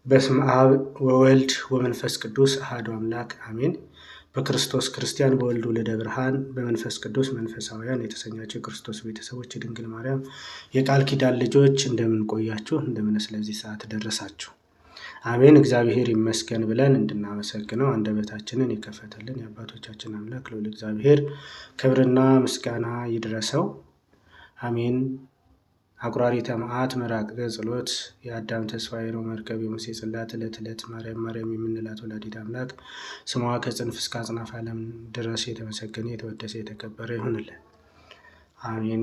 በስመ አብ ወወልድ ወመንፈስ ቅዱስ አሐዱ አምላክ አሜን። በክርስቶስ ክርስቲያን በወልድ ወልደ ብርሃን በመንፈስ ቅዱስ መንፈሳውያን የተሰኛችሁ የክርስቶስ ቤተሰቦች የድንግል ማርያም የቃል ኪዳን ልጆች እንደምን ቆያችሁ? እንደምን ስለዚህ ሰዓት ደረሳችሁ? አሜን። እግዚአብሔር ይመስገን ብለን እንድናመሰግነው አንደበታችንን የከፈተልን የአባቶቻችን አምላክ ልዑል እግዚአብሔር ክብርና ምስጋና ይድረሰው። አሜን። አቁራሪተ መዓት መራቅደ ጸሎት የአዳም ተስፋዬ ነው መርከብ የሙሴ ጽላት ዕለት ማርያም የምንላት ወላዲተ አምላክ ስሟ ከጽንፍ እስከ አጽናፈ ዓለም ድረስ የተመሰገነ የተወደሰ የተከበረ ይሁንልን። አሜን።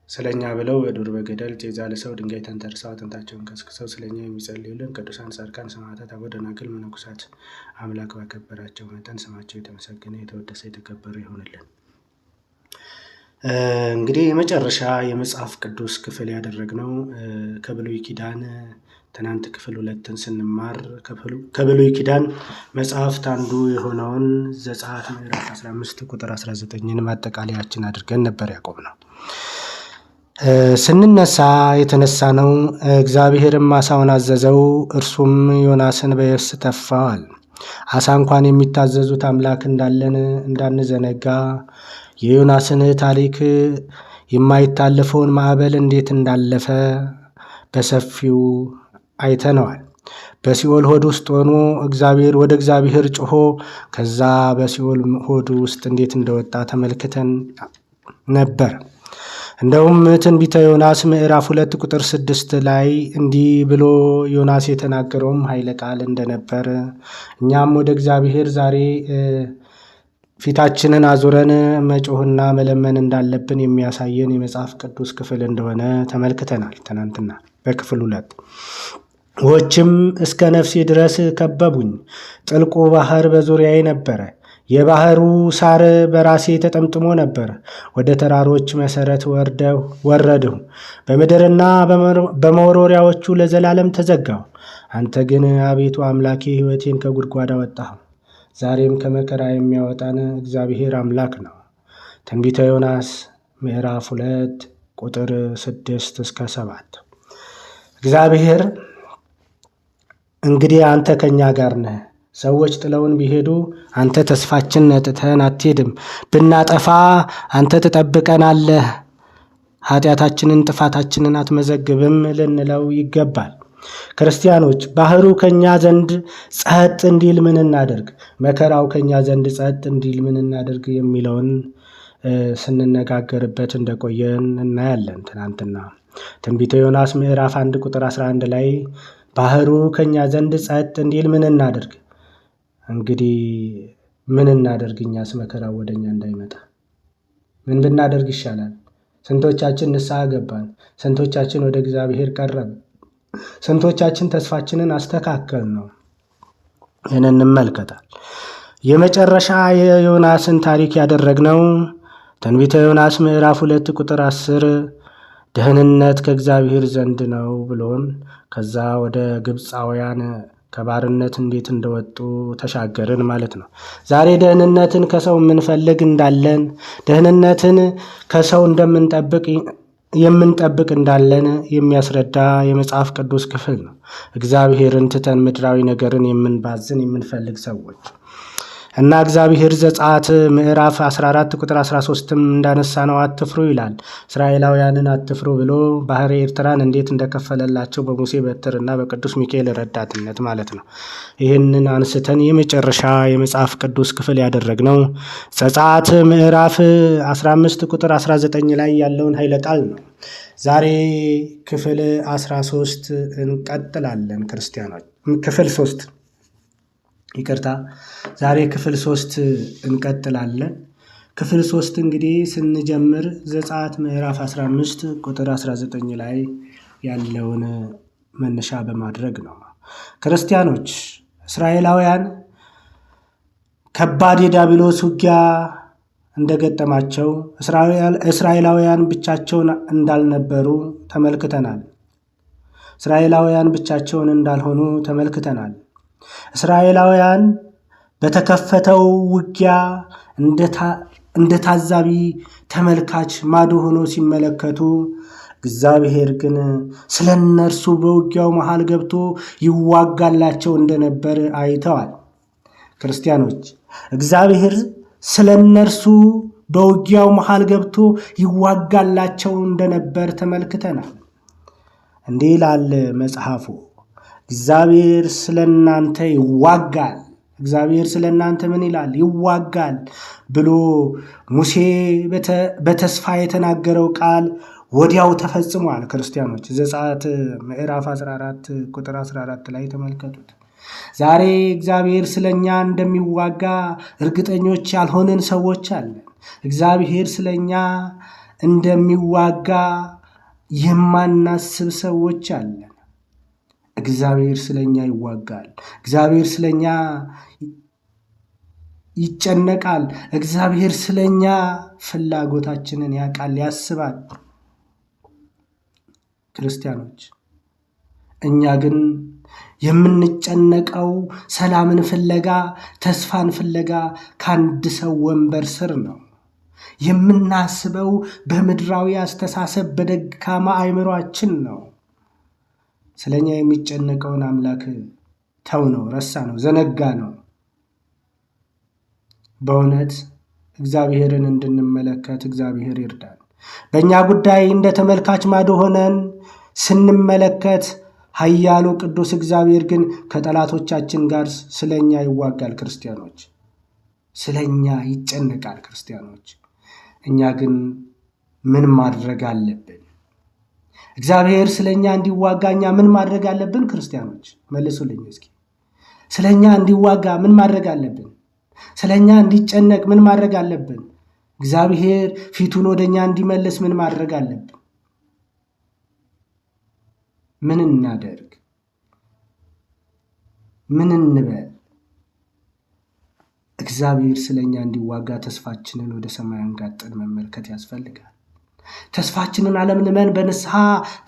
ስለኛ ብለው በዱር በገደል ጤዛ ለሰው ድንጋይ ተንተርሰው አጥንታቸውን ከስክሰው ስለኛ የሚጸልዩልን ቅዱሳን ጻድቃን ሰማዕታት አበው ደናግል መነኮሳት አምላክ ባከበራቸው መጠን ስማቸው የተመሰገነ የተወደሰ የተከበረ ይሁንልን። እንግዲህ የመጨረሻ የመጽሐፍ ቅዱስ ክፍል ያደረግነው ከብሉይ ኪዳን ትናንት ክፍል 2ን ስንማር ከብሉይ ኪዳን መጽሐፍት አንዱ የሆነውን ዘጸአት ምዕራፍ 15 ቁጥር 19ን ማጠቃለያችን አድርገን ነበር ያቆምነው። ስንነሳ የተነሳነው እግዚአብሔርም አሳውን አዘዘው፣ እርሱም ዮናስን በየብስ ተፋዋል። አሳ እንኳን የሚታዘዙት አምላክ እንዳለን እንዳንዘነጋ የዮናስን ታሪክ የማይታለፈውን ማዕበል እንዴት እንዳለፈ በሰፊው አይተነዋል። በሲኦል ሆድ ውስጥ ሆኖ ወደ እግዚአብሔር ጮሆ ከዛ በሲኦል ሆድ ውስጥ እንዴት እንደወጣ ተመልክተን ነበር። እንደውም ትንቢተ ዮናስ ምዕራፍ 2 ቁጥር 6 ላይ እንዲህ ብሎ ዮናስ የተናገረውም ኃይለ ቃል እንደነበር እኛም ወደ እግዚአብሔር ዛሬ ፊታችንን አዙረን መጮህና መለመን እንዳለብን የሚያሳየን የመጽሐፍ ቅዱስ ክፍል እንደሆነ ተመልክተናል። ትናንትና በክፍል 2 ውኆችም እስከ ነፍሴ ድረስ ከበቡኝ፣ ጥልቁ ባህር በዙሪያዬ ነበረ፣ የባህሩ ሳር በራሴ ተጠምጥሞ ነበር። ወደ ተራሮች መሰረት ወረድሁ፣ በምድርና በመወርወሪያዎቹ ለዘላለም ተዘጋሁ። አንተ ግን አቤቱ አምላኬ ሕይወቴን ከጉድጓድ አወጣኸው። ዛሬም ከመከራ የሚያወጣን እግዚአብሔር አምላክ ነው። ትንቢተ ዮናስ ምዕራፍ 2 ቁጥር 6 እስከ 7። እግዚአብሔር እንግዲህ አንተ ከኛ ጋር ነህ፣ ሰዎች ጥለውን ቢሄዱ አንተ ተስፋችን ነጥተን አትሄድም፣ ብናጠፋ አንተ ትጠብቀናለህ፣ ኃጢአታችንን ጥፋታችንን አትመዘግብም ልንለው ይገባል። ክርስቲያኖች ባህሩ ከኛ ዘንድ ጸጥ እንዲል ምን እናደርግ፣ መከራው ከኛ ዘንድ ጸጥ እንዲል ምን እናደርግ የሚለውን ስንነጋገርበት እንደቆየን እናያለን። ትናንትና ትንቢተ ዮናስ ምዕራፍ 1 ቁጥር 11 ላይ ባህሩ ከኛ ዘንድ ጸጥ እንዲል ምን እናደርግ፣ እንግዲህ ምን እናደርግ? እኛስ መከራው ወደኛ እንዳይመጣ ምን ብናደርግ ይሻላል? ስንቶቻችን ንስሐ ገባን? ስንቶቻችን ወደ እግዚአብሔር ቀረብን? ስንቶቻችን ተስፋችንን አስተካከል ነው? ይህን እንመልከታል። የመጨረሻ የዮናስን ታሪክ ያደረግነው ትንቢተ ዮናስ ምዕራፍ 2 ቁጥር 10 ደህንነት ከእግዚአብሔር ዘንድ ነው ብሎን ከዛ ወደ ግብፃውያን ከባርነት እንዴት እንደወጡ ተሻገርን ማለት ነው። ዛሬ ደህንነትን ከሰው የምንፈልግ እንዳለን፣ ደህንነትን ከሰው የምንጠብቅ እንዳለን የሚያስረዳ የመጽሐፍ ቅዱስ ክፍል ነው። እግዚአብሔርን ትተን ምድራዊ ነገርን የምንባዝን የምንፈልግ ሰዎች እና እግዚአብሔር ዘጸአት ምዕራፍ 14 ቁጥር 13ም እንዳነሳ ነው አትፍሩ ይላል። እስራኤላውያንን አትፍሩ ብሎ ባህረ ኤርትራን እንዴት እንደከፈለላቸው በሙሴ በትርና በቅዱስ ሚካኤል ረዳትነት ማለት ነው። ይህንን አንስተን የመጨረሻ የመጽሐፍ ቅዱስ ክፍል ያደረግነው ዘጸአት ምዕራፍ 15 ቁጥር 19 ላይ ያለውን ኃይለ ቃል ነው። ዛሬ ክፍል 13 እንቀጥላለን። ክርስቲያኖች ክፍል 3 ዛሬ ክፍል 3 እንቀጥላለን። ክፍል 3 እንግዲህ ስንጀምር ዘጸአት ምዕራፍ 15 ቁጥር 19 ላይ ያለውን መነሻ በማድረግ ነው። ክርስቲያኖች እስራኤላውያን ከባድ የዲያብሎስ ውጊያ እንደገጠማቸው እስራኤላውያን ብቻቸውን እንዳልነበሩ ተመልክተናል። እስራኤላውያን ብቻቸውን እንዳልሆኑ ተመልክተናል። እስራኤላውያን በተከፈተው ውጊያ እንደ ታዛቢ ተመልካች ማዶ ሆኖ ሲመለከቱ እግዚአብሔር ግን ስለ እነርሱ በውጊያው መሃል ገብቶ ይዋጋላቸው እንደነበር አይተዋል። ክርስቲያኖች እግዚአብሔር ስለ እነርሱ በውጊያው መሃል ገብቶ ይዋጋላቸው እንደነበር ተመልክተናል። እንዲህ ይላል መጽሐፉ፣ እግዚአብሔር ስለ እናንተ ይዋጋል። እግዚአብሔር ስለ እናንተ ምን ይላል? ይዋጋል ብሎ ሙሴ በተስፋ የተናገረው ቃል ወዲያው ተፈጽሟል። ክርስቲያኖች ዘጸአት ምዕራፍ 14 ቁጥር 14 ላይ ተመልከቱት። ዛሬ እግዚአብሔር ስለኛ እንደሚዋጋ እርግጠኞች ያልሆንን ሰዎች አለን። እግዚአብሔር ስለኛ እንደሚዋጋ የማናስብ ሰዎች አለን። እግዚአብሔር ስለኛ ይዋጋል። እግዚአብሔር ስለኛ ይጨነቃል። እግዚአብሔር ስለኛ ፍላጎታችንን ያውቃል፣ ያስባል። ክርስቲያኖች እኛ ግን የምንጨነቀው ሰላምን ፍለጋ፣ ተስፋን ፍለጋ ከአንድ ሰው ወንበር ስር ነው። የምናስበው በምድራዊ አስተሳሰብ በደካማ አእምሯችን ነው። ስለኛ የሚጨነቀውን አምላክ ተው ነው፣ ረሳ ነው፣ ዘነጋ ነው። በእውነት እግዚአብሔርን እንድንመለከት እግዚአብሔር ይርዳል። በእኛ ጉዳይ እንደ ተመልካች ማዶ ሆነን ስንመለከት ኃያሉ ቅዱስ እግዚአብሔር ግን ከጠላቶቻችን ጋር ስለኛ ይዋጋል። ክርስቲያኖች ስለኛ ይጨነቃል። ክርስቲያኖች እኛ ግን ምን ማድረግ አለብን? እግዚአብሔር ስለኛ እንዲዋጋ እኛ ምን ማድረግ አለብን? ክርስቲያኖች መልሱልኝ እስኪ። ስለኛ እንዲዋጋ ምን ማድረግ አለብን? ስለኛ እንዲጨነቅ ምን ማድረግ አለብን? እግዚአብሔር ፊቱን ወደኛ እንዲመልስ ምን ማድረግ አለብን? ምን እናደርግ? ምን እንበል? እግዚአብሔር ስለኛ እንዲዋጋ ተስፋችንን ወደ ሰማይ አንጋጠን መመልከት ያስፈልጋል። ተስፋችንን አለምልመን በንስሐ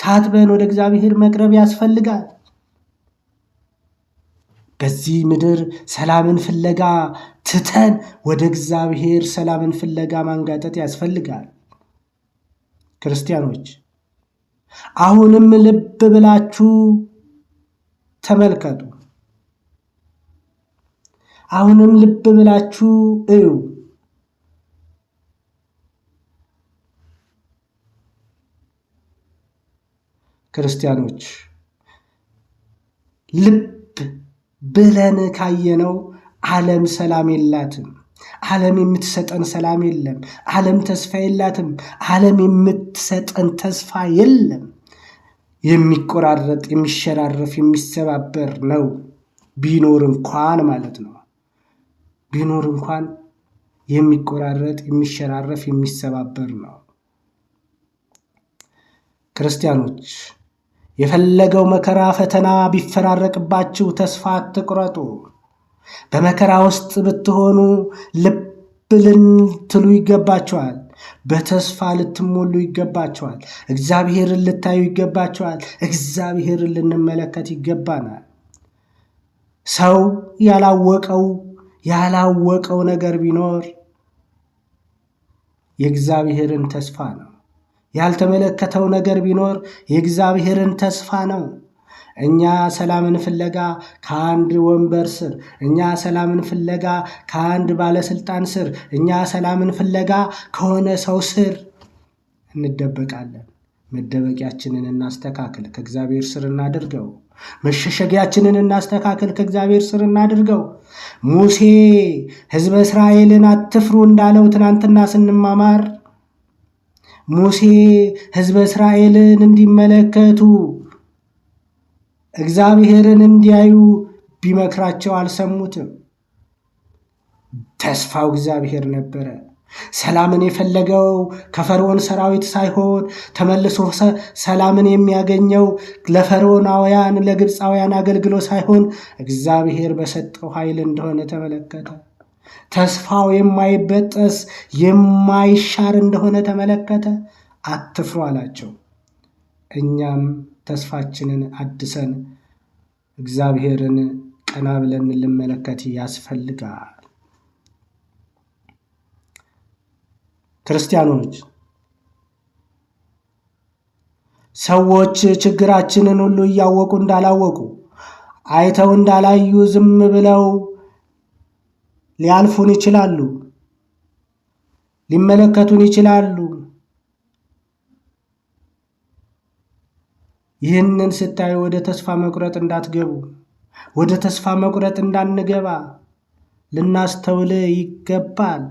ታጥበን ወደ እግዚአብሔር መቅረብ ያስፈልጋል። በዚህ ምድር ሰላምን ፍለጋ ትተን ወደ እግዚአብሔር ሰላምን ፍለጋ ማንጋጠጥ ያስፈልጋል። ክርስቲያኖች አሁንም ልብ ብላችሁ ተመልከቱ። አሁንም ልብ ብላችሁ እዩ። ክርስቲያኖች ልብ ብለን ካየነው ዓለም ሰላም የላትም። ዓለም የምትሰጠን ሰላም የለም። ዓለም ተስፋ የላትም። ዓለም የምትሰጠን ተስፋ የለም። የሚቆራረጥ፣ የሚሸራረፍ፣ የሚሰባበር ነው። ቢኖር እንኳን ማለት ነው። ቢኖር እንኳን የሚቆራረጥ፣ የሚሸራረፍ፣ የሚሰባበር ነው። ክርስቲያኖች የፈለገው መከራ ፈተና ቢፈራረቅባችሁ ተስፋ አትቁረጡ። በመከራ ውስጥ ብትሆኑ ልብ ልትሉ ይገባችኋል። በተስፋ ልትሞሉ ይገባችኋል። እግዚአብሔርን ልታዩ ይገባችኋል። እግዚአብሔርን ልንመለከት ይገባናል። ሰው ያላወቀው ነገር ቢኖር የእግዚአብሔርን ተስፋ ነው። ያልተመለከተው ነገር ቢኖር የእግዚአብሔርን ተስፋ ነው። እኛ ሰላምን ፍለጋ ከአንድ ወንበር ስር፣ እኛ ሰላምን ፍለጋ ከአንድ ባለስልጣን ስር፣ እኛ ሰላምን ፍለጋ ከሆነ ሰው ስር እንደበቃለን። መደበቂያችንን እናስተካክል፣ ከእግዚአብሔር ስር እናድርገው። መሸሸጊያችንን እናስተካክል፣ ከእግዚአብሔር ስር እናድርገው። ሙሴ ሕዝበ እስራኤልን አትፍሩ እንዳለው ትናንትና ስንማማር ሙሴ ሕዝበ እስራኤልን እንዲመለከቱ እግዚአብሔርን እንዲያዩ ቢመክራቸው አልሰሙትም። ተስፋው እግዚአብሔር ነበረ። ሰላምን የፈለገው ከፈርዖን ሰራዊት ሳይሆን ተመልሶ ሰላምን የሚያገኘው ለፈርዖናውያን ለግብፃውያን አገልግሎ ሳይሆን እግዚአብሔር በሰጠው ኃይል እንደሆነ ተመለከተ። ተስፋው የማይበጠስ የማይሻር እንደሆነ ተመለከተ። አትፍሩ አላቸው። እኛም ተስፋችንን አድሰን እግዚአብሔርን ቀና ብለን ልንመለከት ያስፈልጋል። ክርስቲያኖች ሰዎች ችግራችንን ሁሉ እያወቁ እንዳላወቁ፣ አይተው እንዳላዩ ዝም ብለው ሊያልፉን ይችላሉ፣ ሊመለከቱን ይችላሉ። ይህንን ስታዩ ወደ ተስፋ መቁረጥ እንዳትገቡ፣ ወደ ተስፋ መቁረጥ እንዳንገባ ልናስተውል ይገባል።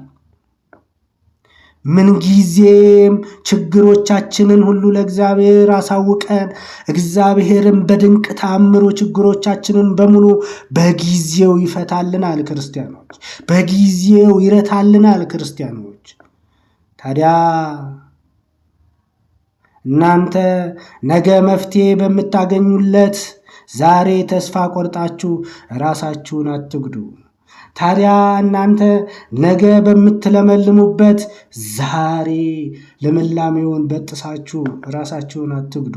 ምንጊዜም ችግሮቻችንን ሁሉ ለእግዚአብሔር አሳውቀን እግዚአብሔርን በድንቅ ተአምሮ ችግሮቻችንን በሙሉ በጊዜው ይፈታልናል ክርስቲያኖች፣ በጊዜው ይረታልናል ክርስቲያኖች። ታዲያ እናንተ ነገ መፍትሄ በምታገኙለት ዛሬ ተስፋ ቆርጣችሁ ራሳችሁን አትጉዱ። ታዲያ እናንተ ነገ በምትለመልሙበት ዛሬ ልምላሜውን በጥሳችሁ ራሳችሁን አትጉዱ።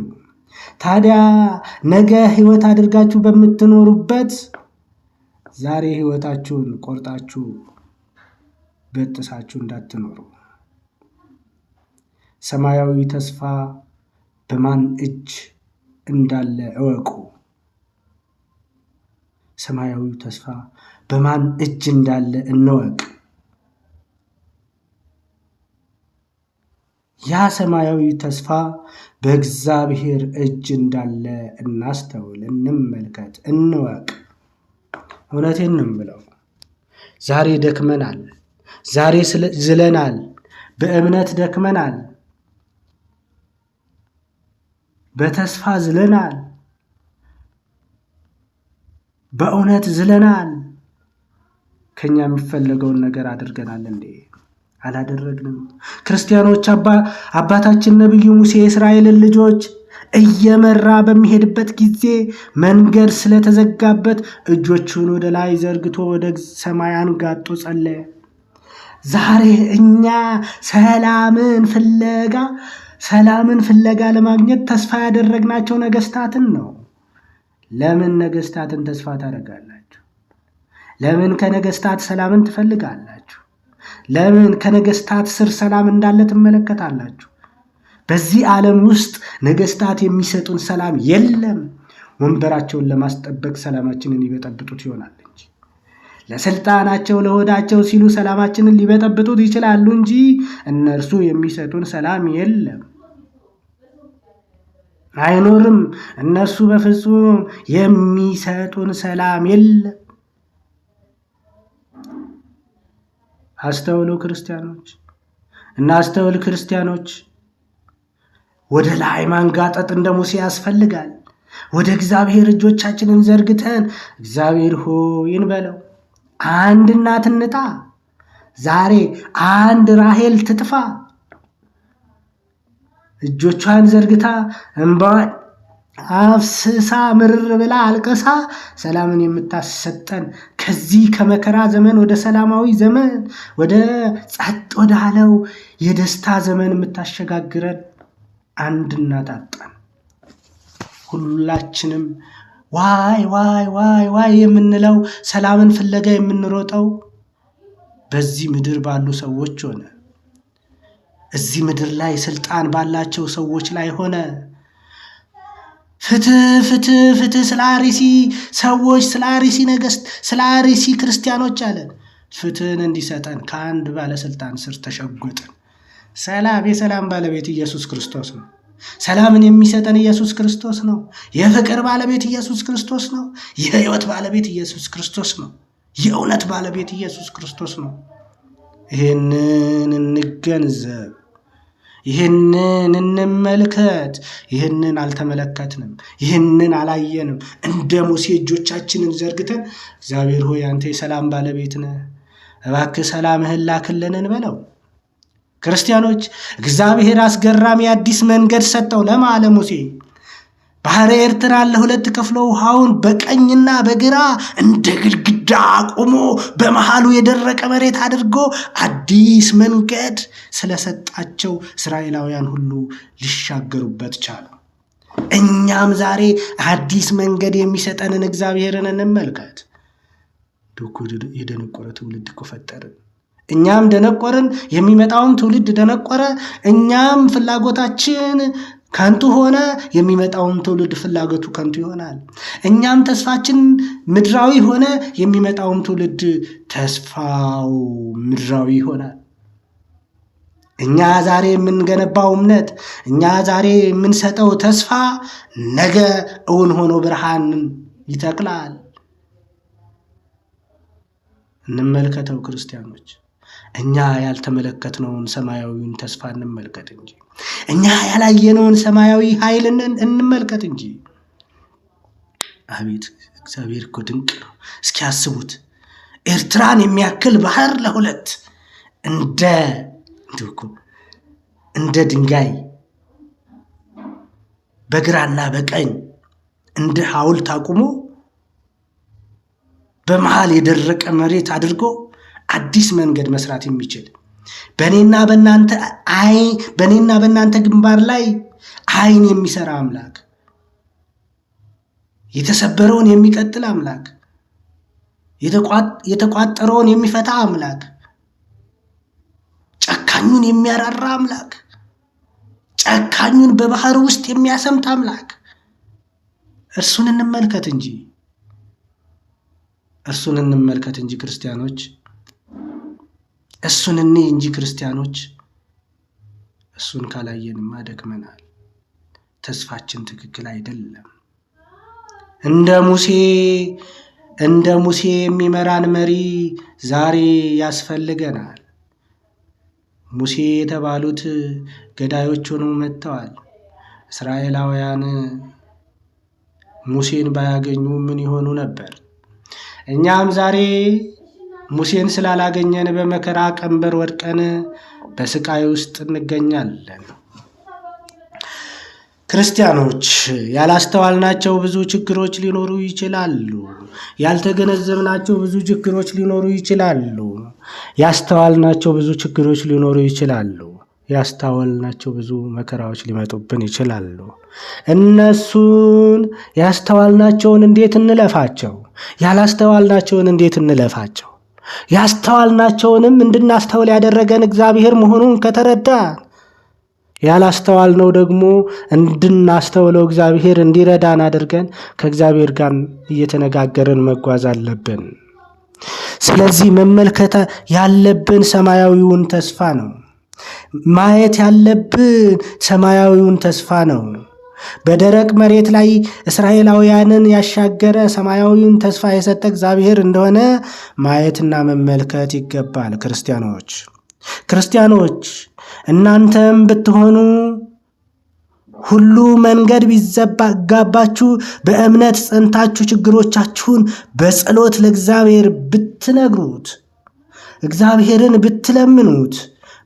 ታዲያ ነገ ሕይወት አድርጋችሁ በምትኖሩበት ዛሬ ሕይወታችሁን ቆርጣችሁ በጥሳችሁ እንዳትኖሩ። ሰማያዊ ተስፋ በማን እጅ እንዳለ እወቁ። ሰማያዊ ተስፋ በማን እጅ እንዳለ እንወቅ። ያ ሰማያዊ ተስፋ በእግዚአብሔር እጅ እንዳለ እናስተውል፣ እንመልከት፣ እንወቅ። እውነቴን ነው የምለው። ዛሬ ደክመናል፣ ዛሬ ዝለናል፣ በእምነት ደክመናል፣ በተስፋ ዝለናል፣ በእውነት ዝለናል። ከኛ የሚፈለገውን ነገር አድርገናል እንዴ? አላደረግንም። ክርስቲያኖች አባታችን ነቢዩ ሙሴ የእስራኤልን ልጆች እየመራ በሚሄድበት ጊዜ መንገድ ስለተዘጋበት እጆቹን ወደ ላይ ዘርግቶ ወደ ሰማይ አንጋጦ ጸለየ። ዛሬ እኛ ሰላምን ፍለጋ ለማግኘት ተስፋ ያደረግናቸው ነገስታትን ነው። ለምን ነገስታትን ተስፋ ታደርጋላችሁ? ለምን ከነገስታት ሰላምን ትፈልጋላችሁ? ለምን ከነገስታት ስር ሰላም እንዳለ ትመለከታላችሁ? በዚህ ዓለም ውስጥ ነገስታት የሚሰጡን ሰላም የለም። ወንበራቸውን ለማስጠበቅ ሰላማችንን ሊበጠብጡት ይሆናል እንጂ ለስልጣናቸው ለሆዳቸው ሲሉ ሰላማችንን ሊበጠብጡት ይችላሉ እንጂ እነርሱ የሚሰጡን ሰላም የለም፣ አይኖርም። እነርሱ በፍጹም የሚሰጡን ሰላም የለም። አስተውሉ ክርስቲያኖች፣ እናስተውል ክርስቲያኖች። ወደ ላይ ማንጋጠጥ እንደ ሙሴ ያስፈልጋል። ወደ እግዚአብሔር እጆቻችንን ዘርግተን እግዚአብሔር ሆይ እንበለው። አንድ እናት እንጣ፣ ዛሬ አንድ ራሔል ትጥፋ። እጆቿን ዘርግታ እንባዋን አፍስሳ ምርር ብላ አልቀሳ ሰላምን የምታሰጠን ከዚህ ከመከራ ዘመን ወደ ሰላማዊ ዘመን ወደ ጸጥ ወዳለው የደስታ ዘመን የምታሸጋግረን አንድ እናት አጣን። ሁላችንም ዋይ ዋይ ዋይ ዋይ የምንለው ሰላምን ፍለጋ የምንሮጠው በዚህ ምድር ባሉ ሰዎች ሆነ። እዚህ ምድር ላይ ስልጣን ባላቸው ሰዎች ላይ ሆነ። ፍትህ ፍትህ ፍትህ ስለ አርሲ ሰዎች፣ ስለ አርሲ ነገስት፣ ስለ አርሲ ክርስቲያኖች አለን። ፍትህን እንዲሰጠን ከአንድ ባለስልጣን ስር ተሸጎጥን። ሰላም የሰላም ባለቤት ኢየሱስ ክርስቶስ ነው። ሰላምን የሚሰጠን ኢየሱስ ክርስቶስ ነው። የፍቅር ባለቤት ኢየሱስ ክርስቶስ ነው። የህይወት ባለቤት ኢየሱስ ክርስቶስ ነው። የእውነት ባለቤት ኢየሱስ ክርስቶስ ነው። ይህንን እንገንዘብ፣ ይህንን እንመልከት። ይህንን አልተመለከትንም፣ ይህንን አላየንም። እንደ ሙሴ እጆቻችንን ዘርግተን እግዚአብሔር ሆይ አንተ የሰላም ባለቤት ነህ፣ እባክህ ሰላምህን ላክልን እንበለው። ክርስቲያኖች እግዚአብሔር አስገራሚ አዲስ መንገድ ሰጠው። ለማለ ሙሴ ባህረ ኤርትራን ለሁለት ከፍሎ ውሃውን በቀኝና በግራ እንደ ግድግዳ አቁሞ በመሃሉ የደረቀ መሬት አድርጎ አዲስ መንገድ ስለሰጣቸው እስራኤላውያን ሁሉ ሊሻገሩበት ቻሉ። እኛም ዛሬ አዲስ መንገድ የሚሰጠንን እግዚአብሔርን እንመልከት። የደነቆረ ትውልድ እኮ ፈጠርን። እኛም ደነቆርን፣ የሚመጣውም ትውልድ ደነቆረ። እኛም ፍላጎታችን ከንቱ ሆነ፣ የሚመጣውም ትውልድ ፍላጎቱ ከንቱ ይሆናል። እኛም ተስፋችን ምድራዊ ሆነ፣ የሚመጣውም ትውልድ ተስፋው ምድራዊ ይሆናል። እኛ ዛሬ የምንገነባው እምነት፣ እኛ ዛሬ የምንሰጠው ተስፋ ነገ እውን ሆኖ ብርሃን ይተክላል። እንመልከተው ክርስቲያኖች፣ እኛ ያልተመለከትነውን ሰማያዊውን ተስፋ እንመልከት እንጂ፣ እኛ ያላየነውን ሰማያዊ ኃይልን እንመልከት እንጂ። አቤት እግዚአብሔር እኮ ድንቅ ነው። እስኪ አስቡት፣ ኤርትራን የሚያክል ባህር ለሁለት እንደ ድንጋይ በግራና በቀኝ እንደ ሐውልት አቁሞ በመሃል የደረቀ መሬት አድርጎ አዲስ መንገድ መስራት የሚችል በእኔና በእናንተ ግንባር ላይ አይን የሚሰራ አምላክ፣ የተሰበረውን የሚቀጥል አምላክ፣ የተቋጠረውን የሚፈታ አምላክ፣ ጨካኙን የሚያራራ አምላክ፣ ጨካኙን በባህር ውስጥ የሚያሰምጥ አምላክ፣ እርሱን እንመልከት እንጂ ክርስቲያኖች፣ እሱን እንይ እንጂ ክርስቲያኖች። እሱን ካላየንማ ደክመናል። ተስፋችን ትክክል አይደለም። እንደ ሙሴ የሚመራን መሪ ዛሬ ያስፈልገናል። ሙሴ የተባሉት ገዳዮች ሆነው መጥተዋል። እስራኤላውያን ሙሴን ባያገኙ ምን ይሆኑ ነበር? እኛም ዛሬ ሙሴን ስላላገኘን በመከራ ቀንበር ወድቀን በስቃይ ውስጥ እንገኛለን። ክርስቲያኖች፣ ያላስተዋልናቸው ብዙ ችግሮች ሊኖሩ ይችላሉ። ያልተገነዘብናቸው ብዙ ችግሮች ሊኖሩ ይችላሉ። ያስተዋልናቸው ብዙ ችግሮች ሊኖሩ ይችላሉ። ያስተዋልናቸው ብዙ መከራዎች ሊመጡብን ይችላሉ። እነሱን ያስተዋልናቸውን እንዴት እንለፋቸው? ያላስተዋልናቸውን እንዴት እንለፋቸው? ያስተዋልናቸውንም እንድናስተውል ያደረገን እግዚአብሔር መሆኑን ከተረዳን፣ ያላስተዋልነው ደግሞ እንድናስተውለው እግዚአብሔር እንዲረዳን አድርገን ከእግዚአብሔር ጋር እየተነጋገርን መጓዝ አለብን። ስለዚህ መመልከት ያለብን ሰማያዊውን ተስፋ ነው። ማየት ያለብን ሰማያዊውን ተስፋ ነው። በደረቅ መሬት ላይ እስራኤላውያንን ያሻገረ ሰማያዊውን ተስፋ የሰጠ እግዚአብሔር እንደሆነ ማየትና መመልከት ይገባል። ክርስቲያኖች እናንተም ብትሆኑ ሁሉ መንገድ ቢዘጋባችሁ በእምነት ጸንታችሁ ችግሮቻችሁን በጸሎት ለእግዚአብሔር ብትነግሩት፣ እግዚአብሔርን ብትለምኑት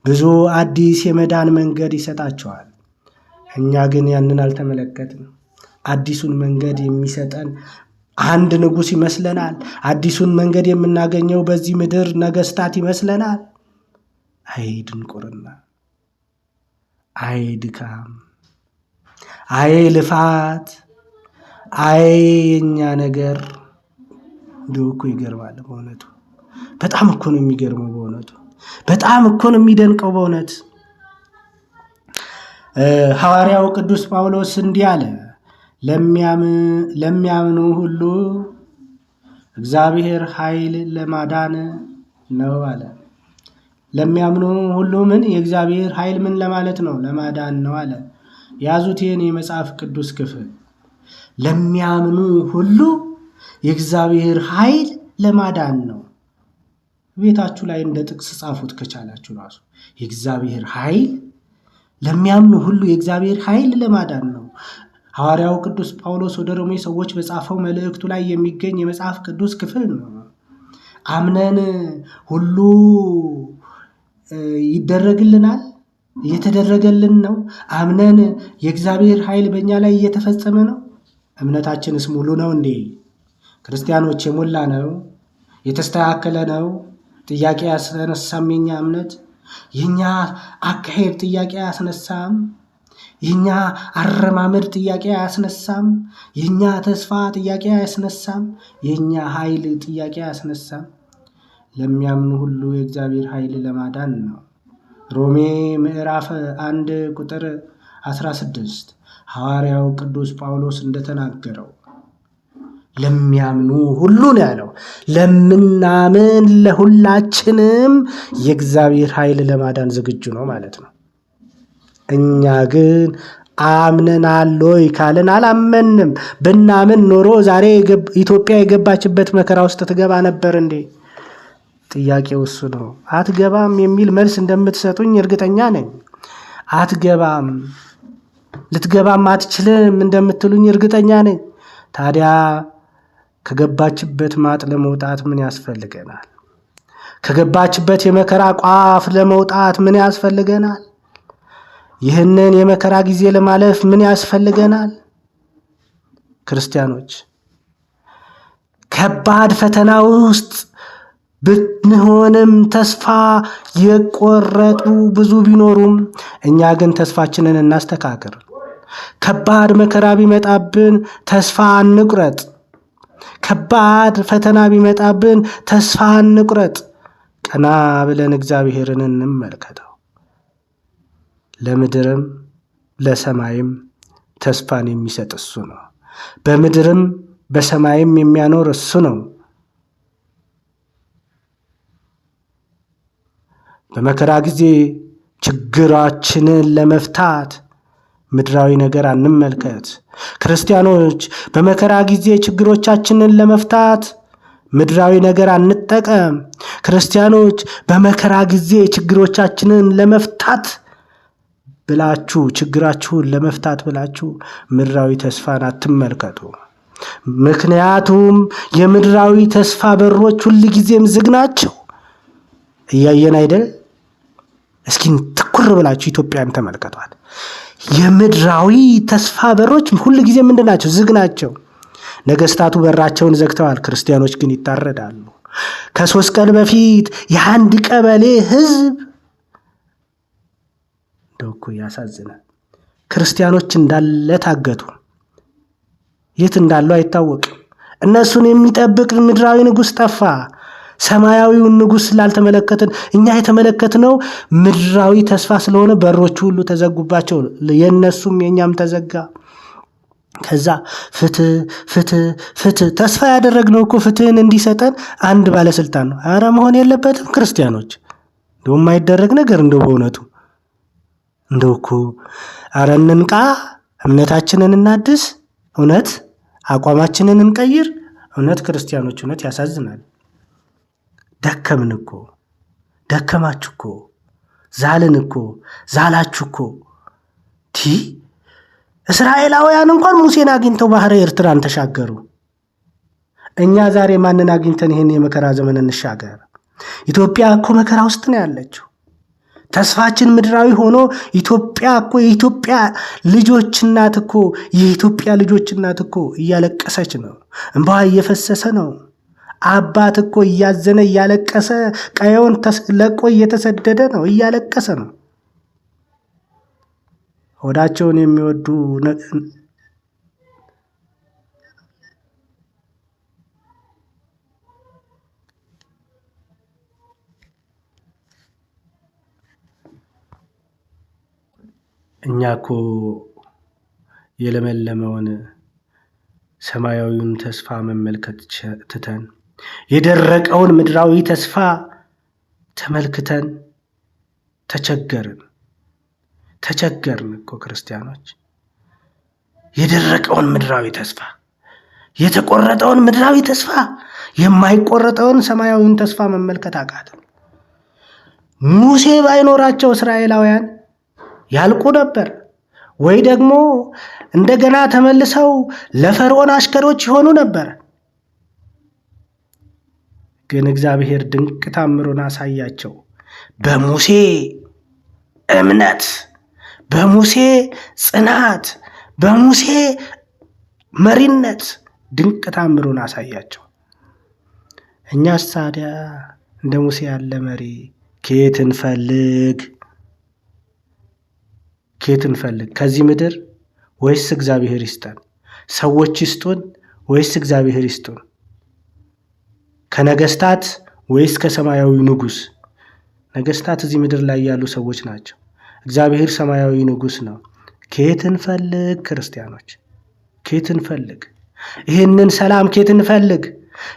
ብዙ አዲስ የመዳን መንገድ ይሰጣቸዋል። እኛ ግን ያንን አልተመለከትንም። አዲሱን መንገድ የሚሰጠን አንድ ንጉሥ ይመስለናል። አዲሱን መንገድ የምናገኘው በዚህ ምድር ነገስታት ይመስለናል። አይ ድንቁርና፣ አይ ድካም፣ አይ ልፋት፣ አይ የኛ ነገር። እንደው እኮ ይገርማል በእውነቱ። በጣም እኮ ነው የሚገርመው በእውነቱ። በጣም እኮ ነው የሚደንቀው በእውነት። ሐዋርያው ቅዱስ ጳውሎስ እንዲህ አለ፣ ለሚያምኑ ሁሉ እግዚአብሔር ኃይል ለማዳን ነው አለ። ለሚያምኑ ሁሉ ምን የእግዚአብሔር ኃይል ምን ለማለት ነው? ለማዳን ነው አለ። ያዙት ይህን የመጽሐፍ ቅዱስ ክፍል። ለሚያምኑ ሁሉ የእግዚአብሔር ኃይል ለማዳን ነው። ቤታችሁ ላይ እንደ ጥቅስ ጻፉት ከቻላችሁ ራሱ። የእግዚአብሔር ኃይል ለሚያምኑ ሁሉ የእግዚአብሔር ኃይል ለማዳን ነው። ሐዋርያው ቅዱስ ጳውሎስ ወደ ሮሜ ሰዎች በጻፈው መልእክቱ ላይ የሚገኝ የመጽሐፍ ቅዱስ ክፍል ነው። አምነን ሁሉ ይደረግልናል፣ እየተደረገልን ነው። አምነን የእግዚአብሔር ኃይል በእኛ ላይ እየተፈጸመ ነው። እምነታችንስ ሙሉ ነው እንዴ? ክርስቲያኖች፣ የሞላ ነው? የተስተካከለ ነው? ጥያቄ ያስነሳም የኛ እምነት? የኛ አካሄድ ጥያቄ አያስነሳም? የኛ አረማመድ ጥያቄ አያስነሳም? የኛ ተስፋ ጥያቄ አያስነሳም? የኛ ኃይል ጥያቄ አያስነሳም? ለሚያምኑ ሁሉ የእግዚአብሔር ኃይል ለማዳን ነው። ሮሜ ምዕራፍ 1 ቁጥር 16 ሐዋርያው ቅዱስ ጳውሎስ እንደተናገረው ለሚያምኑ ሁሉ ነው ያለው። ለምናምን ለሁላችንም የእግዚአብሔር ኃይል ለማዳን ዝግጁ ነው ማለት ነው። እኛ ግን አምነናል ወይ ካልን አላመንም። ብናምን ኖሮ ዛሬ ኢትዮጵያ የገባችበት መከራ ውስጥ ትገባ ነበር እንዴ? ጥያቄው እሱ ነው። አትገባም የሚል መልስ እንደምትሰጡኝ እርግጠኛ ነኝ። አትገባም፣ ልትገባም አትችልም እንደምትሉኝ እርግጠኛ ነኝ። ታዲያ ከገባችበት ማጥ ለመውጣት ምን ያስፈልገናል? ከገባችበት የመከራ ቋፍ ለመውጣት ምን ያስፈልገናል? ይህንን የመከራ ጊዜ ለማለፍ ምን ያስፈልገናል? ክርስቲያኖች ከባድ ፈተና ውስጥ ብንሆንም ተስፋ የቆረጡ ብዙ ቢኖሩም እኛ ግን ተስፋችንን እናስተካክል። ከባድ መከራ ቢመጣብን ተስፋ አንቁረጥ። ከባድ ፈተና ቢመጣብን ተስፋ አንቁረጥ። ቀና ብለን እግዚአብሔርን እንመልከተው። ለምድርም ለሰማይም ተስፋን የሚሰጥ እሱ ነው። በምድርም በሰማይም የሚያኖር እሱ ነው። በመከራ ጊዜ ችግራችንን ለመፍታት ምድራዊ ነገር አንመልከት። ክርስቲያኖች በመከራ ጊዜ ችግሮቻችንን ለመፍታት ምድራዊ ነገር አንጠቀም። ክርስቲያኖች በመከራ ጊዜ ችግሮቻችንን ለመፍታት ብላችሁ ችግራችሁን ለመፍታት ብላችሁ ምድራዊ ተስፋን አትመልከቱ። ምክንያቱም የምድራዊ ተስፋ በሮች ሁል ጊዜም ዝግ ናቸው። እያየን አይደል? እስኪ ትኩር ብላችሁ ኢትዮጵያን ተመልከቷት። የምድራዊ ተስፋ በሮች ሁል ጊዜ ምንድን ናቸው? ዝግ ናቸው። ነገስታቱ በራቸውን ዘግተዋል፣ ክርስቲያኖች ግን ይታረዳሉ። ከ3 ቀን በፊት የአንድ ቀበሌ ህዝብ እንደውኩ ያሳዝናል። ክርስቲያኖች እንዳለ ታገቱ። የት እንዳሉ አይታወቅም። እነሱን የሚጠብቅ ምድራዊ ንጉስ ጠፋ። ሰማያዊውን ንጉስ ስላልተመለከትን እኛ የተመለከትነው ምድራዊ ተስፋ ስለሆነ በሮቹ ሁሉ ተዘጉባቸው። የነሱም የኛም ተዘጋ። ከዛ ፍትህ ተስፋ ያደረግነው እኮ ፍትህን እንዲሰጠን አንድ ባለስልጣን ነው። አረ መሆን የለበትም ክርስቲያኖች። እንደው የማይደረግ ነገር እንደው በእውነቱ እንደው እኮ አረ እንንቃ፣ እምነታችንን እናድስ፣ እውነት አቋማችንን እንቀይር። እውነት ክርስቲያኖች እውነት ያሳዝናል። ደከምን እኮ፣ ደከማችሁ እኮ፣ ዛልን እኮ፣ ዛላችሁ እኮ። እስራኤላውያን እንኳን ሙሴን አግኝተው ባህረ ኤርትራን ተሻገሩ። እኛ ዛሬ ማንን አግኝተን ይህን የመከራ ዘመን እንሻገር? ኢትዮጵያ እኮ መከራ ውስጥ ነው ያለችው። ተስፋችን ምድራዊ ሆኖ ኢትዮጵያ እኮ የኢትዮጵያ ልጆች እናት እኮ የኢትዮጵያ ልጆች እናት እኮ እያለቀሰች ነው። እንባዋ እየፈሰሰ ነው። አባት እኮ እያዘነ እያለቀሰ ቀየውን ለቆ እየተሰደደ ነው፣ እያለቀሰ ነው። ሆዳቸውን የሚወዱ እኛ እኮ የለመለመውን ሰማያዊውን ተስፋ መመልከት ትተን የደረቀውን ምድራዊ ተስፋ ተመልክተን ተቸገርን እኮ ክርስቲያኖች። የደረቀውን ምድራዊ ተስፋ፣ የተቆረጠውን ምድራዊ ተስፋ፣ የማይቆረጠውን ሰማያዊውን ተስፋ መመልከት አቃተን። ሙሴ ባይኖራቸው እስራኤላውያን ያልቁ ነበር፣ ወይ ደግሞ እንደገና ተመልሰው ለፈርዖን አሽከሮች ይሆኑ ነበር። ግን እግዚአብሔር ድንቅ ታምሩን አሳያቸው። በሙሴ እምነት፣ በሙሴ ጽናት፣ በሙሴ መሪነት ድንቅ ታምሩን አሳያቸው። እኛስ ታዲያ እንደ ሙሴ ያለ መሪ ከየት እንፈልግ? ከዚህ ምድር ወይስ እግዚአብሔር ይስጠን? ሰዎች ይስጡን ወይስ እግዚአብሔር ይስጡን? ከነገስታት ወይስ ከሰማያዊ ንጉስ? ነገስታት እዚህ ምድር ላይ ያሉ ሰዎች ናቸው። እግዚአብሔር ሰማያዊ ንጉስ ነው። ከየት እንፈልግ? ክርስቲያኖች ከየት እንፈልግ? ይህንን ሰላም ከየት እንፈልግ?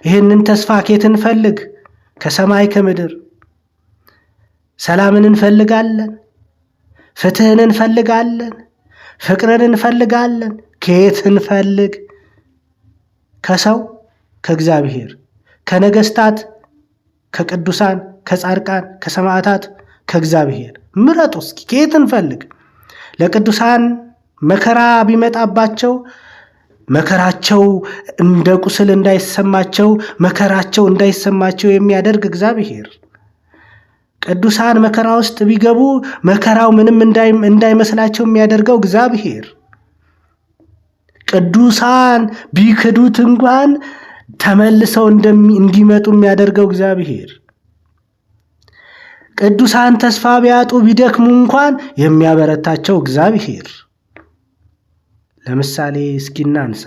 ይህንን ተስፋ ከየት እንፈልግ? ከሰማይ ከምድር ሰላምን እንፈልጋለን፣ ፍትህን እንፈልጋለን፣ ፍቅርን እንፈልጋለን። ከየት እንፈልግ? ከሰው፣ ከእግዚአብሔር፣ ከነገስታት፣ ከቅዱሳን፣ ከጻድቃን፣ ከሰማዕታት፣ ከእግዚአብሔር ምረጡ እስኪ። ከየት እንፈልግ? ለቅዱሳን መከራ ቢመጣባቸው መከራቸው እንደ ቁስል እንዳይሰማቸው፣ መከራቸው እንዳይሰማቸው የሚያደርግ እግዚአብሔር። ቅዱሳን መከራ ውስጥ ቢገቡ መከራው ምንም እንዳይመስላቸው የሚያደርገው እግዚአብሔር። ቅዱሳን ቢክዱት እንኳን ተመልሰው እንዲመጡ የሚያደርገው እግዚአብሔር። ቅዱሳን ተስፋ ቢያጡ ቢደክሙ እንኳን የሚያበረታቸው እግዚአብሔር። ለምሳሌ እስኪ እናንሳ።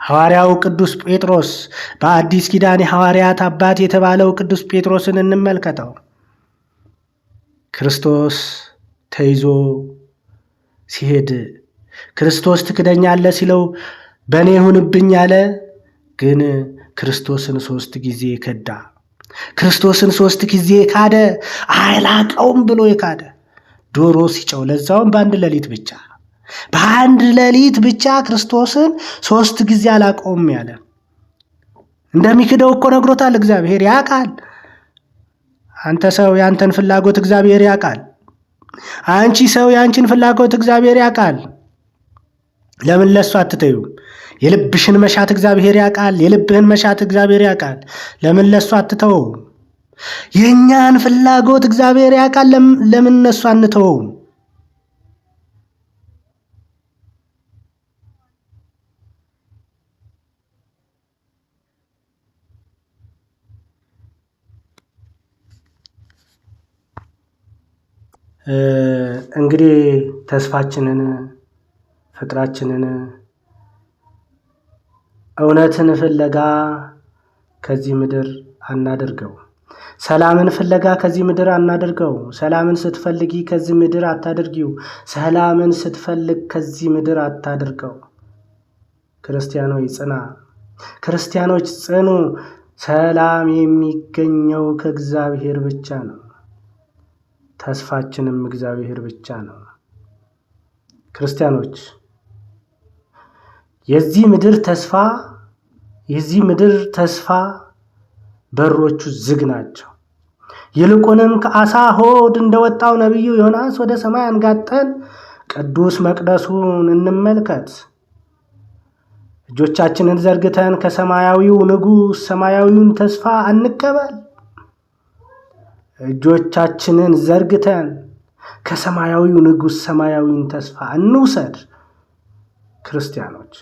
ሐዋርያው ቅዱስ ጴጥሮስ፣ በአዲስ ኪዳን የሐዋርያት አባት የተባለው ቅዱስ ጴጥሮስን እንመልከተው። ክርስቶስ ተይዞ ሲሄድ ክርስቶስ ትክደኛለህ ሲለው በእኔ ይሁንብኝ አለ። ግን ክርስቶስን 3 ጊዜ ከዳ። ክርስቶስን 3 ጊዜ ካደ። አላቀውም ብሎ የካደ ዶሮ ሲጨው፣ ለዛውም በአንድ ሌሊት ብቻ ክርስቶስን 3 ጊዜ አላቀውም ያለ። እንደሚክደው እኮ ነግሮታል። እግዚአብሔር ያውቃል። አንተ ሰው ያንተን ፍላጎት እግዚአብሔር ያውቃል። አንቺ ሰው ያንቺን ፍላጎት እግዚአብሔር ያውቃል። ለምን ለሱ አትተዩ? የልብሽን መሻት እግዚአብሔር ያውቃል። የልብህን መሻት እግዚአብሔር ያውቃል። ለምን ለሱ አትተው? የኛን ፍላጎት እግዚአብሔር ያውቃል። ለምን እነሱ አንተው? እንግዲህ ተስፋችንን፣ ፍቅራችንን፣ እውነትን ፍለጋ ከዚህ ምድር አናደርገው። ሰላምን ፍለጋ ከዚህ ምድር አናደርገው። ሰላምን ስትፈልጊ ከዚህ ምድር አታደርጊው። ሰላምን ስትፈልግ ከዚህ ምድር አታደርገው። ክርስቲያኖች ጽና፣ ክርስቲያኖች ጽኑ። ሰላም የሚገኘው ከእግዚአብሔር ብቻ ነው። ተስፋችንም እግዚአብሔር ብቻ ነው። ክርስቲያኖች የዚህ ምድር ተስፋ በሮቹ ዝግ ናቸው። ይልቁንም ከአሳ ሆድ እንደወጣው ነቢዩ ዮናስ ወደ ሰማይ አንጋጠን ቅዱስ መቅደሱን እንመልከት። እጆቻችንን ዘርግተን ከሰማያዊው ንጉሥ ሰማያዊውን ተስፋ እንቀበል። እጆቻችንን ዘርግተን ከሰማያዊው ንጉሥ ሰማያዊውን ተስፋ እንውሰድ። ክርስቲያኖች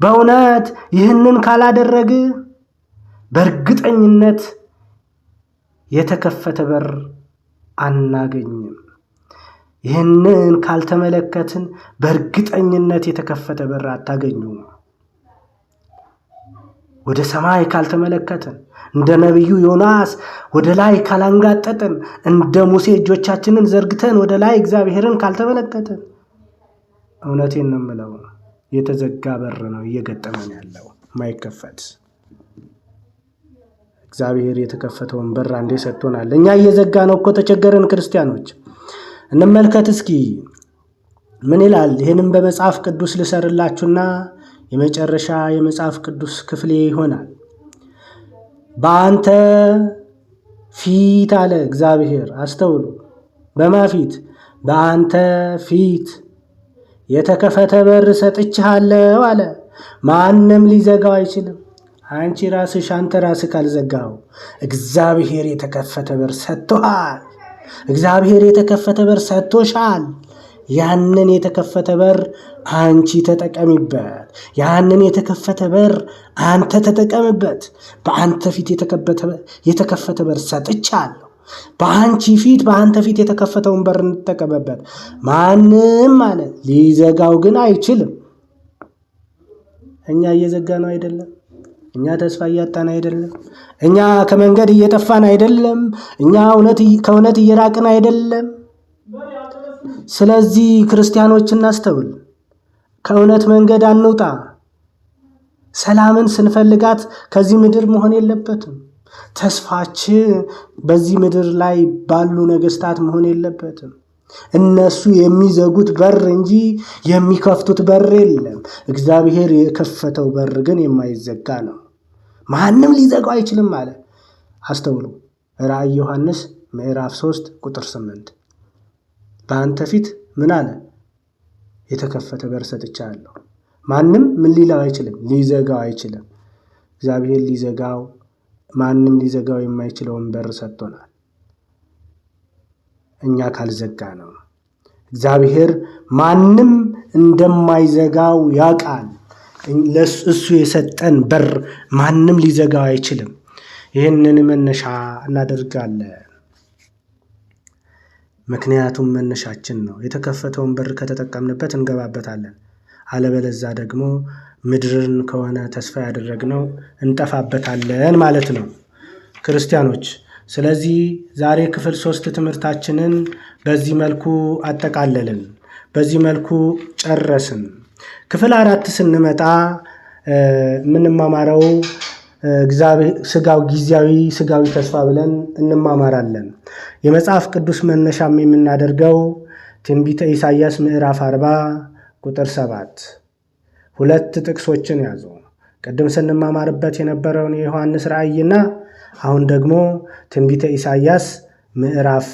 በእውነት ይህንን ካላደረግ በእርግጠኝነት የተከፈተ በር አናገኝም። ይህንን ካልተመለከትን በእርግጠኝነት የተከፈተ በር አታገኙም። ወደ ሰማይ ካልተመለከትን፣ እንደ ነቢዩ ዮናስ ወደ ላይ ካላንጋጠጥን፣ እንደ ሙሴ እጆቻችንን ዘርግተን ወደ ላይ እግዚአብሔርን ካልተመለከትን፣ እውነቴን ነው የምለው የተዘጋ በር ነው እየገጠመን ያለው ማይከፈት። እግዚአብሔር የተከፈተውን በር አንዴ ሰጥቶናል። እኛ እየዘጋ ነው እኮ ተቸገረን። ክርስቲያኖች እንመልከት እስኪ ምን ይላል። ይህንም በመጽሐፍ ቅዱስ ልሰርላችሁና የመጨረሻ የመጽሐፍ ቅዱስ ክፍሌ ይሆናል። በአንተ ፊት አለ እግዚአብሔር። አስተውሉ። በማ ፊት? በአንተ ፊት የተከፈተ በር ሰጥቻለሁ አለ። ማንም ሊዘጋው አይችልም። አንቺ ራስሽ፣ አንተ ራስህ ካልዘጋው እግዚአብሔር የተከፈተ በር ሰጥቶሃል። እግዚአብሔር የተከፈተ በር ሰጥቶሻል። ያንን የተከፈተ በር አንቺ ተጠቀሚበት። ያንን የተከፈተ በር አንተ ተጠቀምበት። በአንተ ፊት የተከፈተ በር ሰጥቻለሁ። በአንቺ ፊት፣ በአንተ ፊት የተከፈተውን በር እንጠቀምበት። ማንም ማለት ሊዘጋው ግን አይችልም። እኛ እየዘጋ ነው አይደለም? እኛ ተስፋ እያጣን አይደለም? እኛ ከመንገድ እየጠፋን አይደለም? እኛ ከእውነት እየራቅን አይደለም? ስለዚህ ክርስቲያኖች እናስተውል፣ ከእውነት መንገድ አንውጣ። ሰላምን ስንፈልጋት ከዚህ ምድር መሆን የለበትም። ተስፋችን በዚህ ምድር ላይ ባሉ ነገስታት መሆን የለበትም። እነሱ የሚዘጉት በር እንጂ የሚከፍቱት በር የለም። እግዚአብሔር የከፈተው በር ግን የማይዘጋ ነው። ማንም ሊዘጋው አይችልም አለ። አስተውሉ። ራእይ ዮሐንስ ምዕራፍ 3 ቁጥር 8 በአንተ ፊት ምን አለ? የተከፈተ በር ሰጥቻለሁ። ማንም ምን ሊለው አይችልም፣ ሊዘጋው አይችልም። እግዚአብሔር ማንም ሊዘጋው የማይችለውን በር ሰጥቶናል። እኛ ካልዘጋ ነው። እግዚአብሔር ማንም እንደማይዘጋው ያውቃል። እሱ የሰጠን በር ማንም ሊዘጋው አይችልም። ይህንን መነሻ እናደርጋለን። ምክንያቱም መነሻችን ነው። የተከፈተውን በር ከተጠቀምንበት እንገባበታለን። አለበለዛ ደግሞ ምድርን ከሆነ ተስፋ ያደረግነው እንጠፋበታለን ማለት ነው ክርስቲያኖች። ስለዚህ ዛሬ ክፍል 3 ትምህርታችንን በዚህ መልኩ አጠቃለልን፣ በዚህ መልኩ ጨረስን። ክፍል 4 ስንመጣ የምንማማረው ጊዜያዊ ተስፋ ብለን እንማማራለን። የመጽሐፍ ቅዱስ መነሻም የምናደርገው ትንቢተ ኢሳይያስ ምዕራፍ 40 ቁጥር 7 ሁለት ጥቅሶችን ያዙ። ቅድም ስንማማርበት የነበረውን የዮሐንስ ራእይና አሁን ደግሞ ትንቢተ ኢሳይያስ ምዕራፍ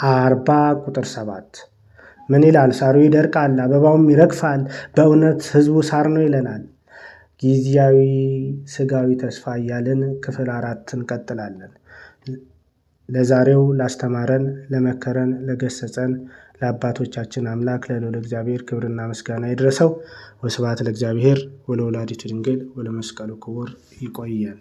40 ቁጥር 7 ምን ይላል? ሳሩ ይደርቃል፣ አበባውም ይረግፋል፣ በእውነት ሕዝቡ ሳር ነው ይለናል። ጊዜያዊ ስጋዊ ተስፋ እያልን ክፍል 4 እንቀጥላለን። ለዛሬው ላስተማረን፣ ለመከረን፣ ለገሰጸን ለአባቶቻችን አምላክ ለልዑል እግዚአብሔር ክብርና ምስጋና ይድረሰው። ወስብሐት ለእግዚአብሔር ወለወላዲቱ ድንግል ወለመስቀሉ ክቡር። ይቆየን።